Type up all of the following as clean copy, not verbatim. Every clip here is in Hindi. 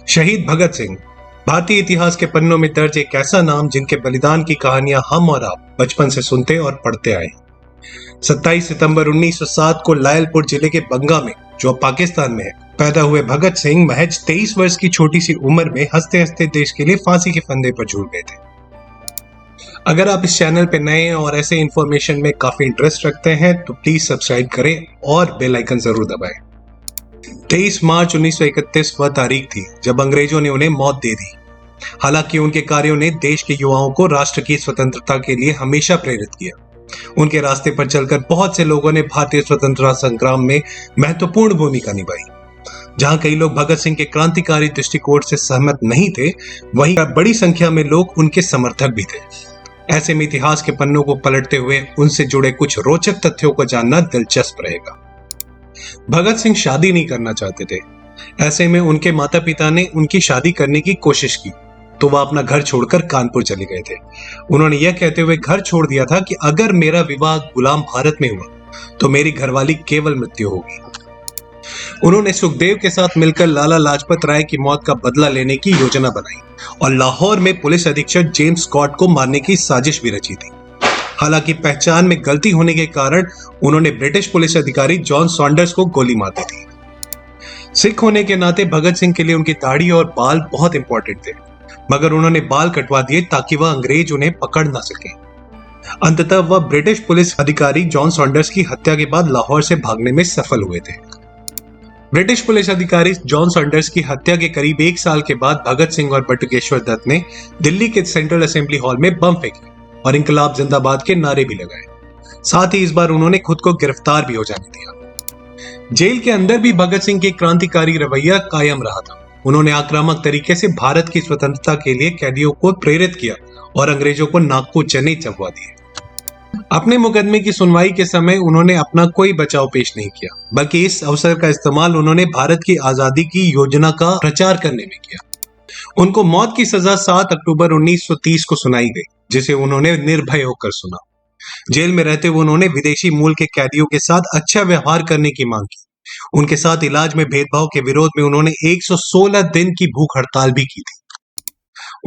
शहीद भगत सिंह भारतीय इतिहास के पन्नों में दर्ज एक ऐसा नाम जिनके बलिदान की कहानियां हम और आप बचपन से सुनते और पढ़ते आए। 27 सितंबर 1907 को लायलपुर जिले के बंगा में, जो अब पाकिस्तान में है, पैदा हुए भगत सिंह महज 23 वर्ष की छोटी सी उम्र में हंसते हंसते देश के लिए फांसी के फंदे पर झूल गए थे। अगर आप इस चैनल पे नए हैं और ऐसे इंफॉर्मेशन में काफी इंटरेस्ट रखते हैं तो प्लीज सब्सक्राइब करें और बेल आइकन जरूर दबाएं। 23 मार्च 1931 वह तारीख थी जब अंग्रेजों ने उन्हें मौत दे दी। हालांकि उनके कार्यों ने देश के युवाओं को राष्ट्र की स्वतंत्रता के लिए हमेशा प्रेरित किया। उनके रास्ते पर चलकर बहुत से लोगों ने भारतीय स्वतंत्रता संग्राम में महत्वपूर्ण भूमिका निभाई। जहां कई लोग भगत सिंह के क्रांतिकारी दृष्टिकोण से सहमत नहीं थे, वहीं बड़ी संख्या में लोग उनके समर्थक भी थे। ऐसे में इतिहास के पन्नों को पलटते हुए उनसे जुड़े कुछ रोचक तथ्यों को जानना दिलचस्प रहेगा। भगत सिंह शादी नहीं करना चाहते थे। ऐसे में उनके माता पिता ने उनकी शादी करने की कोशिश की तो वह अपना घर छोड़कर कानपुर चले गए थे। उन्होंने यह कहते हुए घर छोड़ दिया था कि अगर मेरा विवाह गुलाम भारत में हुआ तो मेरी घरवाली केवल मृत्यु होगी। उन्होंने सुखदेव के साथ मिलकर लाला लाजपत राय की मौत का बदला लेने की योजना बनाई और लाहौर में पुलिस अधीक्षक जेम्स स्कॉट को मारने की साजिश भी रची थी। हालांकि पहचान में गलती होने के कारण उन्होंने ब्रिटिश पुलिस अधिकारी जॉन सॉन्डर्स को गोली मार दी थी। सिख होने के नाते भगत सिंह के लिए उनकी दाढ़ी और बाल बहुत इंपॉर्टेंट थे, मगर उन्होंने बाल कटवा दिए ताकि वह अंग्रेज उन्हें पकड़ ना सके। अंततः वह ब्रिटिश पुलिस अधिकारी जॉन सॉन्डर्स की हत्या के बाद लाहौर से भागने में सफल हुए थे। ब्रिटिश पुलिस अधिकारी जॉन सॉन्डर्स की हत्या के करीब 1 साल के बाद भगत सिंह और बटुकेश्वर दत्त ने दिल्ली के सेंट्रल असेंबली हॉल में बम फेंके और इंकलाब जिंदाबाद के नारे भी लगाए। साथ ही इस बार उन्होंने खुद को गिरफ्तार भी हो जाने दिया। जेल के अंदर भी भगत सिंह की क्रांतिकारी रवैया कायम रहा था। उन्होंने आक्रामक तरीके से भारत की स्वतंत्रता के लिए कैदियों को प्रेरित किया और अंग्रेजों को नाक को चने चबवा दिए। अपने मुकदमे की सुनवाई के समय उन्होंने अपना कोई बचाव पेश नहीं किया, बल्कि इस अवसर का इस्तेमाल उन्होंने भारत की आजादी की योजना का प्रचार करने में किया। उनको मौत की सजा 7 अक्टूबर 1930 को सुनाई गई, जिसे उन्होंने निर्भय होकर सुना। जेल में रहते हुए उन्होंने विदेशी मूल के कैदियों के साथ अच्छा व्यवहार करने की मांग की। उनके साथ इलाज में भेदभाव के विरोध में उन्होंने 116 दिन की भूख हड़ताल भी की थी।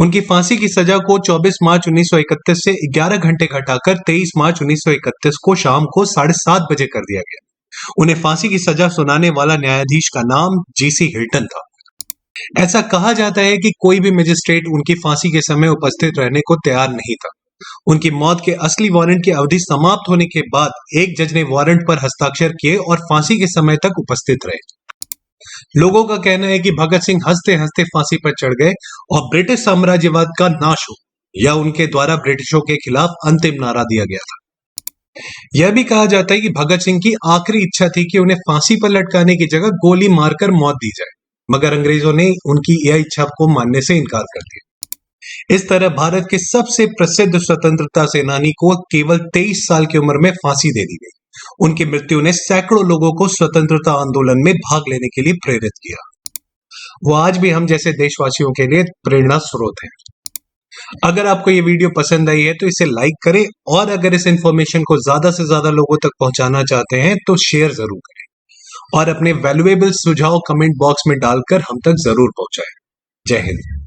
उनकी फांसी की सजा को 24 मार्च 1931 से 11 घंटे घटाकर 23 मार्च 1931 को शाम को 7:30 बजे कर दिया गया। उन्हें फांसी की सजा सुनाने वाला न्यायाधीश का नाम जीसी हिल्टन था। ऐसा कहा जाता है कि कोई भी मजिस्ट्रेट उनकी फांसी के समय उपस्थित रहने को तैयार नहीं था। उनकी मौत के असली वारंट की अवधि समाप्त होने के बाद एक जज ने वारंट पर हस्ताक्षर किए और फांसी के समय तक उपस्थित रहे। लोगों का कहना है कि भगत सिंह हंसते हंसते फांसी पर चढ़ गए और ब्रिटिश साम्राज्यवाद का नाश हो, या उनके द्वारा ब्रिटिशों के खिलाफ अंतिम नारा दिया गया था। यह भी कहा जाता है कि भगत सिंह की आखिरी इच्छा थी कि उन्हें फांसी पर लटकाने की जगह गोली मारकर मौत दी जाए, मगर अंग्रेजों ने उनकी यह इच्छा को मानने से इनकार कर दिया। इस तरह भारत के सबसे प्रसिद्ध स्वतंत्रता सेनानी को केवल 23 साल की उम्र में फांसी दे दी गई। उनकी मृत्यु ने सैकड़ों लोगों को स्वतंत्रता आंदोलन में भाग लेने के लिए प्रेरित किया। वो आज भी हम जैसे देशवासियों के लिए प्रेरणा स्रोत हैं। अगर आपको ये वीडियो पसंद आई है तो इसे लाइक करें और अगर इस इंफॉर्मेशन को ज्यादा से ज्यादा लोगों तक पहुंचाना चाहते हैं तो शेयर जरूर करें और अपने वैल्यूएबल सुझाव कमेंट बॉक्स में डालकर हम तक जरूर पहुंचाएं। जय हिंद।